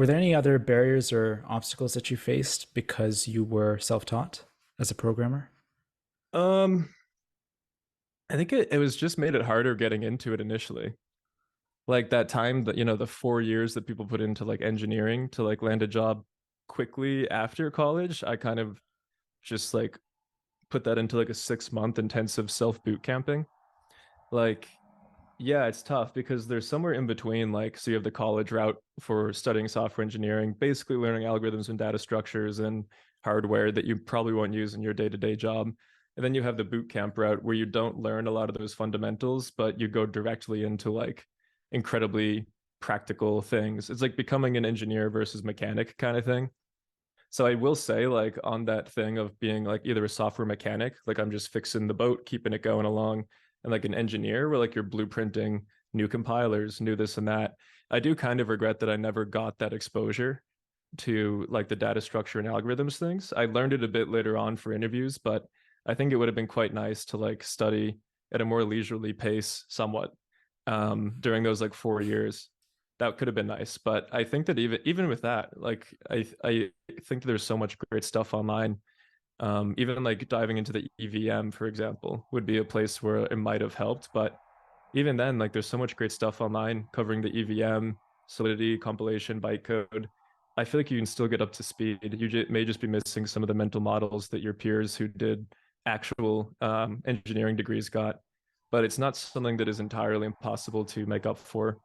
Were there any other barriers or obstacles that you faced because you were self-taught as a programmer? Um, I think it was just made it harder getting into it initially. Like that time that, the 4 years that people put into like engineering to like land a job quickly after college, I kind of just like put that into like a 6 month intensive self boot camping. Like, yeah, it's tough because there's somewhere in between, like, so you have the college route for studying software engineering, basically learning algorithms and data structures and hardware that you probably won't use in your day-to-day job. And then you have the boot camp route where you don't learn a lot of those fundamentals, but you go directly into like incredibly practical things. It's like becoming an engineer versus mechanic kind of thing. So I will say, like, on that thing of being like either a software mechanic, like I'm just fixing the boat, keeping it going along, and like an engineer where like you're blueprinting new compilers, new this and that. I do kind of regret that I never got that exposure to like the data structure and algorithms things. I learned it a bit later on for interviews, but I think it would have been quite nice to like study at a more leisurely pace somewhat during those like 4 years. That could have been nice, but I think that even with that, like I think there's so much great stuff online. Even like diving into the EVM, for example, would be a place where it might have helped. But even then, like there's so much great stuff online covering the EVM, Solidity, compilation, bytecode. I feel like you can still get up to speed. May just be missing some of the mental models that your peers who did actual engineering degrees got, but it's not something that is entirely impossible to make up for.